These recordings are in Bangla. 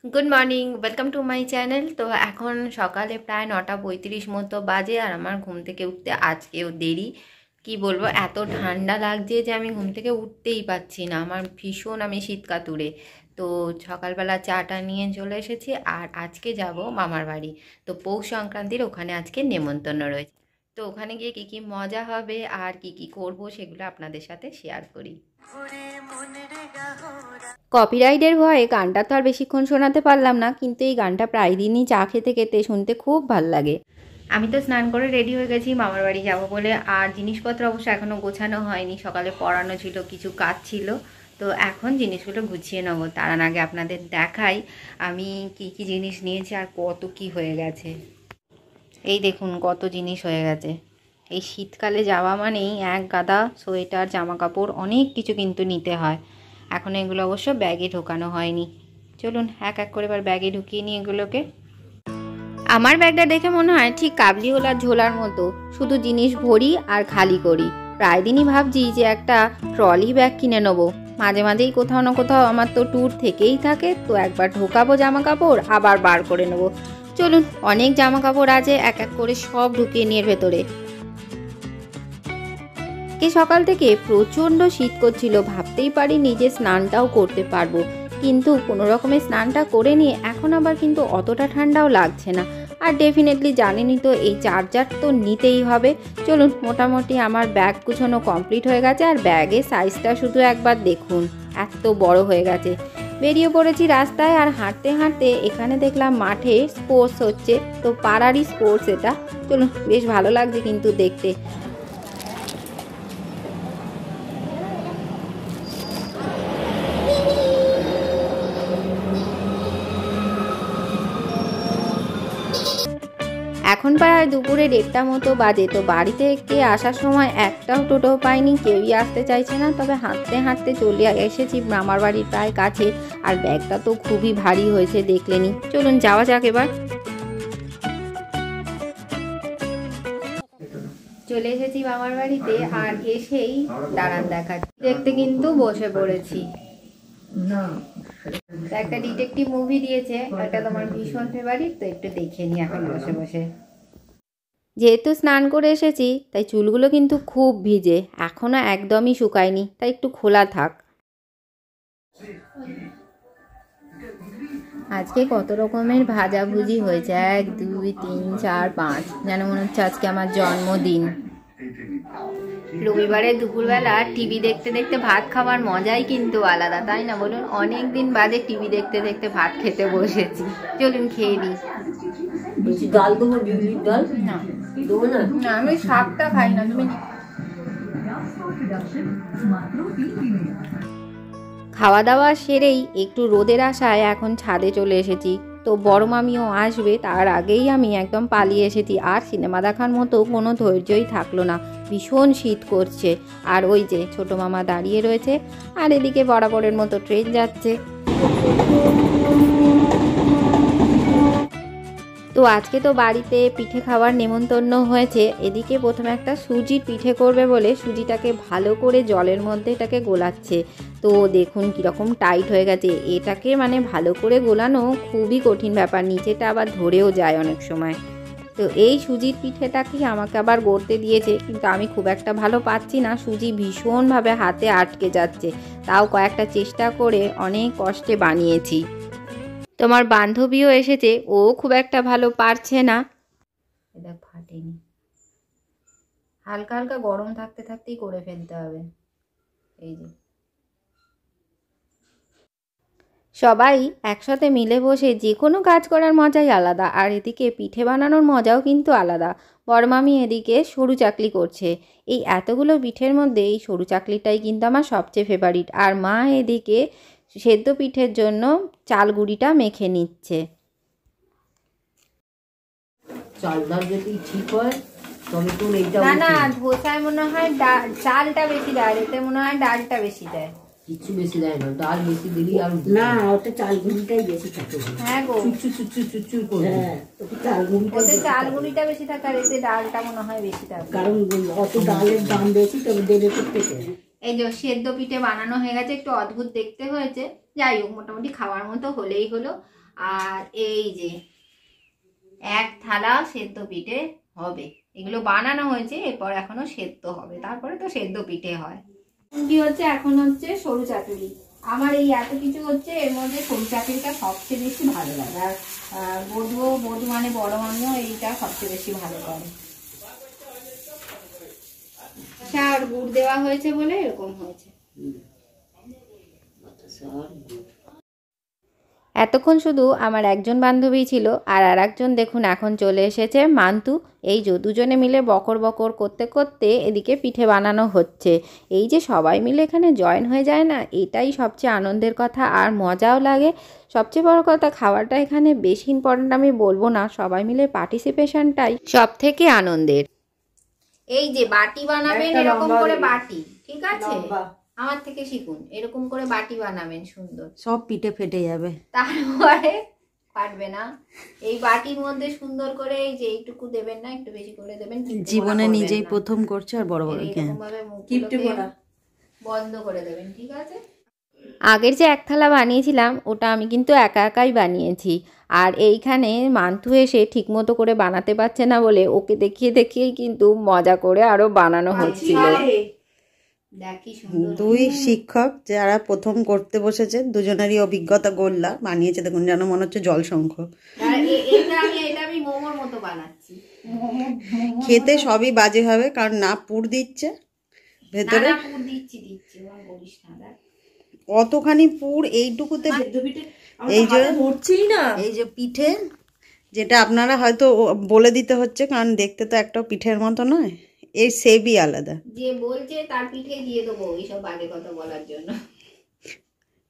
Good morning welcome to my channel. तो এখন সকালে প্রায় 9:35 মতো বাজে আর আমার ঘুম থেকে উঠতে আজকেও দেরি। কি বলবো, এত ঠান্ডা লাগছে যে আমি ঘুম থেকে উঠতেই পাচ্ছি না। আমার ভীষণ, আমি শীতকাতুরে। তো সকালবেলা চাটা নিয়ে চলে এসেছি আর আজকে যাব মামার বাড়ি। তো পৌষ সংক্রান্তির ওখানে আজকে নেমন্তন্ন রয়েছে। তো ওখানে গিয়ে কী কী মজা হবে আর কি কি করব সেগুলো আপনাদের সাথে শেয়ার করি। কপিরাইটের ভয়ে গানটা তো আর বেশিক্ষণ শোনাতে পারলাম না, কিন্তু এই গানটা প্রায় দিনই চা খেতে খেতে শুনতে খুব ভাল লাগে। আমি তো স্নান করে রেডি হয়ে গেছি মামার বাড়ি যাব বলে। আর জিনিসপত্র অবশ্য এখনও গোছানো হয়নি, সকালে পড়ানো ছিল, কিছু কাজ ছিল। তো এখন জিনিসগুলো গুছিয়ে নেবো। তার আগে আপনাদের দেখাই আমি কি কি জিনিস নিয়েছি আর কত কি হয়ে গেছে। এই দেখুন কত জিনিস হয়ে গেছে। এই শীতকালে যাওয়া মানেই এক গাদা সোয়েটার, জামা কাপড়, অনেক কিছু কিন্তু নিতে হয়। এখন এগুলো অবশ্য ব্যাগে ঢোকানো হয়নি। চলুন এক এক করে এবার ব্যাগে ঢুকিয়ে নিই এগুলোকে। আমার ব্যাগটা দেখে মনে হয় ঠিক কাবলিওয়ালার ঝোলার মতো, শুধু জিনিস ভরি আর খালি করি। প্রায় দিনই ভাবছি যে একটা ট্রলি ব্যাগ কিনে নেবো। মাঝে মাঝেই কোথাও না কোথাও আমার তো ট্যুর থেকেই থাকে, তো একবার ঢোকাবো জামা কাপড়, আবার বার করে নেবো। চলুন, অনেক জামা কাপড় আছে, এক এক করে সব ঢুকিয়ে নিয়ে ভেতরে। সকাল থেকে প্রচণ্ড শীত করছিল, ভাবতেই পারিনি যে স্নানটাও করতে পারবো। কিন্তু কোনো রকমের স্নানটা করে নিয়ে এখন আবার কিন্তু অতটা ঠান্ডাও লাগছে না। আর ডেফিনেটলি জানেনই তো এই চার্জার তো নিতেই হবে। চলুন, মোটামুটি আমার ব্যাগ গুছানো কমপ্লিট হয়ে গেছে। আর ব্যাগের সাইজটা শুধু একবার দেখুন, এত বড় হয়ে গেছে। বেরিয়ে পড়েছি রাস্তায় আর হাঁটতে হাঁটতে এখানে দেখলাম মাঠে স্পোর্টস হচ্ছে। তো পাড়ারই স্পোর্টস এটা। চলুন, বেশ ভালো লাগছে কিন্তু দেখতে। এখন প্রায় দুপুরে 1:30 মতো বাজে। তো বাড়ি থেকে আসার সময় একটাও টোটো পাইনি, কেউই আসতে চাইছে না। তবে হাঁটতে হাঁটতে চলে এসেছি মামার বাড়ির প্রায় কাছে। আর ব্যাগটা তো খুবই ভারী হয়েছে, দেখলেনি। চলুন যাওয়া যাক এবার। চলে এসেছি মামার বাড়িতে আর এসেই দাঁড়ান দেখাচ্ছি, দেখতে কিন্তু বসে পড়েছি। একটা ডিটেকটিভ মুভি দিয়েছে, এটা তোমার ভীষণ ফেভারিট, তো একটু দেখে নি এখন বসে বসে। যেহেতু স্নান করে এসেছি তাই চুলগুলো কিন্তু খুব ভিজে, এখনো একদমই শুকায়নি, তাই একটু খোলা থাক। আজকে কত রকমের ভাজাভুজি হয়েছে, 1 2 3 4 5, যেন মনে হচ্ছে আজকে আমার জন্মদিন। রবিবারে দুপুরবেলা টিভি দেখতে দেখতে ভাত খাবার মজাই কিন্তু আলাদা, তাই না বলুন? অনেক দিন বাদে টিভি দেখতে দেখতে ভাত খেতে বসেছি। চলুন খেয়ে দিই। ডাল দেবো, বিউলির ডাল না দেবো না, আমি শাকটা খাই না। তুমি খাওয়া দাওয়া সেরেই একটু রোদের আশায় এখন ছাদে চলে এসেছি। তো বড় মামিও আসবে, তার আগেই আমি একদম পালিয়ে এসেছি। আর সিনেমা দেখার মতো কোনো ধৈর্যই থাকলো না, ভীষণ শীত করছে। আর ওই যে ছোট মামা দাঁড়িয়ে রয়েছে, আর এদিকে বরাবরের মতো ট্রেন যাচ্ছে। তো আজকে তো বাড়িতে পিঠে খাওয়ার নেমন্তন্ন হয়েছে। এদিকে প্রথমে একটা সুজির পিঠে করবে বলে সুজিটাকে ভালো করে জলের মধ্যে এটাকে গোলাচ্ছে। তো দেখুন কীরকম টাইট হয়ে গেছে। এটাকে মানে ভালো করে গোলানো খুবই কঠিন ব্যাপার, নিচেটা আবার ধরেও যায় অনেক সময়। তো এই সুজির পিঠেটাকে আমাকে আবার গড়তে দিয়েছে, কিন্তু আমি খুব একটা ভালো পাচ্ছি না, সুজি ভীষণভাবে হাতে আটকে যাচ্ছে। তাও কয়েকটা চেষ্টা করে অনেক কষ্টে বানিয়েছি। তোমার বান্ধবীও এসেছে, ও খুব একটা ভালো পারছে না। এটা ফাটেনি, হালকা হালকা গরম থাকতে থাকতেই করে ফেলতে হবে। এই যে সবাই একসাথে মিলে বসে যে কোনো কাজ করার মজাই আলাদা। আর এদিকে পিঠে বানানোর মজাও কিন্তু আলাদা। বড়মামি এদিকে সরু চাকলি করছে। এই এতগুলো পিঠের মধ্যে এই সরু চাকলিটাই কিন্তু আমার সবচেয়ে ফেভারিট। আর মা এদিকে সেদ্ধ পিঠের জন্য চাল গুঁড়িটা মেখে নিচ্ছে। চাল ডাল যদি ঠিক হয় তবে তো এইটা না না, ধোসায় মনে হয় চালটা বেশি দেয়, এতে মনে হয় ডালটা বেশি দেয়। কিছু বেশি দেয় না, ডাল বেশি দিলি আর না, ওটা চাল গুঁড়িটাই বেশি থাকে। হ্যাঁ গো, চুচু করে। হ্যাঁ, ওতে চাল গুঁড়িটা বেশি থাকে আর এতে ডালটা মনে হয় বেশি থাকে, কারণ অত ডালের দাম বেশি, তবে দেবে করতেছে। এই যে সেদ্ধ পিঠে বানানো হয়ে গেছে, একটু অদ্ভুত দেখতে হয়েছে, যাই হোক মোটামুটি খাওয়ার মতো হলেই হলো। আর এই যে এক থালা সেদ্ধ পিঠে হবে। এগুলো বানানো হয়েছে, এরপর এখনো সেদ্ধ হবে, তারপরে তো সেদ্ধ পিঠে হয়। কি হচ্ছে এখন হচ্ছে সরু চাটুরি। আমার এই এত কিছু হচ্ছে, এর মধ্যে সরু চাটুরিটা সবচেয়ে বেশি ভালো লাগে। আর বধু মানে বড় মামিও এইটা সবচেয়ে বেশি ভালো করে। আর গুড় দেওয়া হয়েছে বলে এরকম হয়েছে। এতক্ষণ শুধু আমার একজন বান্ধবী ছিল, আর একজন দেখুন এখন চলে এসেছে মান্তু। এই যে দুজনে মিলে বকর বকর করতে করতে এদিকে পিঠে বানানো হচ্ছে। এই যে সবাই মিলে এখানে জয়েন হয়ে যায় না, এটাই সবচেয়ে আনন্দের কথা, আর মজাও লাগে। সবচেয়ে বড় কথা, খাওয়াটা এখানে বেশি ইম্পর্টেন্ট আমি বলবো না, সবাই মিলে পার্টিসিপেশনটাই সব থেকে আনন্দের। এই যে বাটি বানাবেন এরকম করে বাটি, ঠিক আছে? আমার থেকে শিখুন, এরকম করে বাটি বানাবেন সুন্দর, সব পিঠে ফেটে যাবে। তারপরে ফাটবে না। এই বাটির মধ্যে সুন্দর করে এই যে এইটুকু দেবেন না, একটু বেশি করে দেবেন। জীবনে নিজেই প্রথম করছে আর বড় বড় বন্ধ করে দেবেন, ঠিক আছে? আগের যে এক থালা বানিয়েছিলাম ওটা আমি কিন্তু একা একাই বানিয়েছি। আর এইখানে মান্তু এসে ঠিকমতো করে বানাতে পারছে না বলে ওকে দেখিয়ে দেখিয়েই কিন্তু মজা করে আরো বানানো হচ্ছিল। দুই শিক্ষক যারা প্রথম করতে বসেছে, দুজনেরই অভিজ্ঞতা গোল্লা বানিয়েছে। দেখুন, যেন মনে হচ্ছে জল শঙ্খ। খেতে সবই বাজে হবে, কারণ না পুর দিচ্ছে ভেতরে, অতখানি পুর এইটুকুতে। এই যে পিঠে, যেটা আপনারা হয়তো বলে দিতে হচ্ছে, কারণ দেখতে তো একটা পিঠের মতো নয়, এই সেবই আলাদা। যে বলছে তার পিঠে দিয়ে দেবো এইসব বাজে কথা বলার জন্য।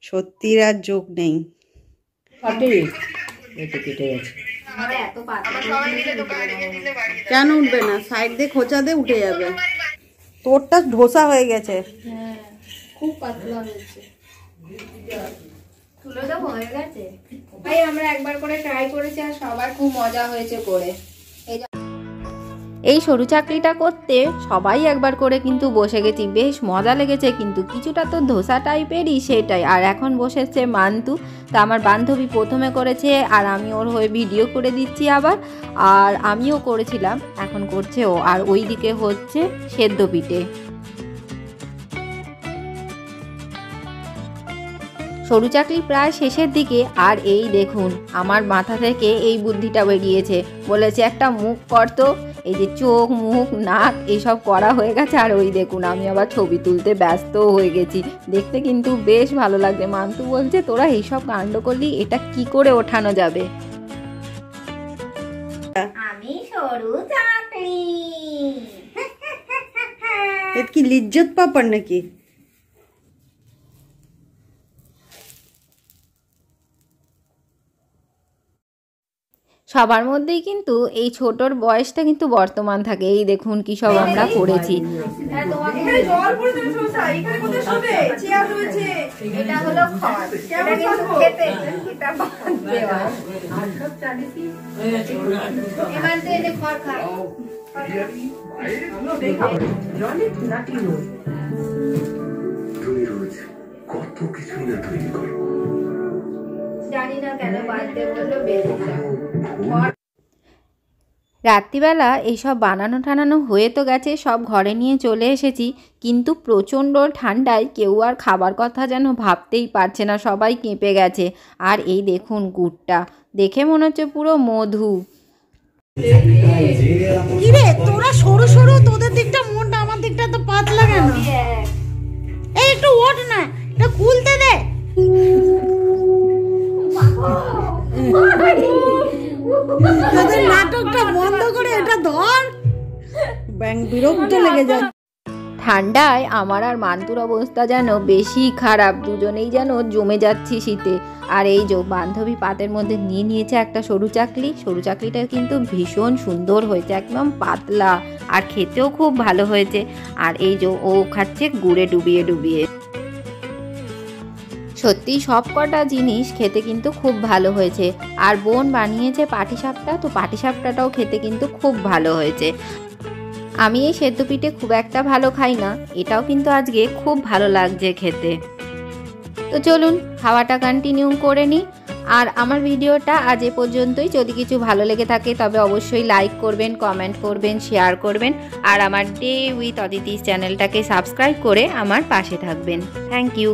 সত্যির আর যোগ নেই। কেন উঠবে না? সাইড দিয়ে খোঁচা দিয়ে উঠে যাবে। তোরটা ধোসা হয়ে গেছে, খুব পাতলা হয়েছে। তুলে দেবো, হয়ে গেছে ভাই। আমরা একবার করে ট্রাই করেছি আর সবার খুব মজা হয়েছে করে। এই সরু চাকরিটা করতে সবাই একবার করে কিন্তু বসে গেছি, বেশ মজা লেগেছে। কিন্তু কিছুটা তো ধোসা টাইপেরই সেটাই। আর এখন বসেছে মান্তু। তা আমার বান্ধবী প্রথমে করেছে আর আমি ওর হয়ে ভিডিও করে দিচ্ছি আবার। আর আমিও করেছিলাম, এখন করছে ও। আর ওই দিকে হচ্ছে সেদ্ধ পিঠে। সরু চাকরি প্রায় শেষের দিকে। আর এই দেখুন আমার মাথা থেকে এই বুদ্ধিটা বেরিয়েছে, বলেছে একটা মুখ করতো। এই যে চোখ মুখ নাক এইসব করা হয়ে গেছে। আর ওই দেখুন আমি আবার ছবি তুলতে ব্যস্ত হয়ে গেছি। দেখতে কিন্তু বেশ ভালো লাগছে। মান্তু বলছে তোরা এইসব কাণ্ড করলি, এটা কি করে ওঠানো যাবে? আমি সরু চাকরি। এটা কি লিজ্জত পাপার নাকি? সবার মধ্যেই কিন্তু এই ছোটর বয়সটা কিন্তু বর্তমান থাকে। এই দেখুন কি সব আমরা করেছি। এটা হলো খড়, এটা কিন্তু খেতে, এটা বাদ দেওয়া। এবার দিয়ে খড় খা। তুমি রোজ কত কিছু না তৈরি করো, জানি না কেন বাড়তে বললো বেরিয়ে। রাত্রিবেলা এইসব বানানো টানানো হয়ে তো গেছে, সব ঘরে নিয়ে চলে এসেছি। কিন্তু প্রচণ্ড ঠান্ডায় কেউ আর খাবার কথা যেন ভাবতেই পারছে না, সবাই কেঁপে গেছে। আর এই দেখুন গুড়টা দেখে মনে হচ্ছে পুরো মধু। কিরে তোরা সরু সরু, তোদের দিকটা মোটা, আমার দিকটা তো পাতলা কেন? এই একটু ওঠ না, এটা খুলতে দে। তোদের নাটকটা বন্ধ করে এটা ধর, ব্যাং বিরক্ত লেগে যায়। ঠান্ডায় আমার আর মান্তুর অবস্থা যেন বেশি খারাপ, দুজনেই যেন জমে যাচ্ছি শীতে। আর এই যে বান্ধবী পাতের মধ্যে নিয়ে নিয়েছে একটা সরু চাকলি। সরু চাকলিটা কিন্তু ভীষণ সুন্দর হয়েছে, একদম পাতলা, আর খেতেও খুব ভালো হয়েছে। আর এই যে ও খাচ্ছে গুড়ে ডুবিয়ে ডুবিয়ে। সত্যি সব কটা জিনিস খেতে কিন্তু খুব ভালো হয়েছে। আর বোন বানিয়েছে পাটিসাপটা, তো পাটিসাপটাটাও খেতে কিন্তু খুব ভালো হয়েছে। আমি এই সেদ্ধ পিঠে খুব একটা ভালো খাই না, এটাও কিন্তু আজকে খুব ভালো লাগছে খেতে। তো চলুন খাওয়াটা কন্টিনিউ করে নিই। আর আমার ভিডিওটা আজ এ পর্যন্তই। যদি কিছু ভালো লেগে থাকে তবে অবশ্যই লাইক করবেন, কমেন্ট করবেন, শেয়ার করবেন আর আমার ডে উইথ অদিতিস চ্যানেলটাকে সাবস্ক্রাইব করে আমার পাশে থাকবেন। Thank you.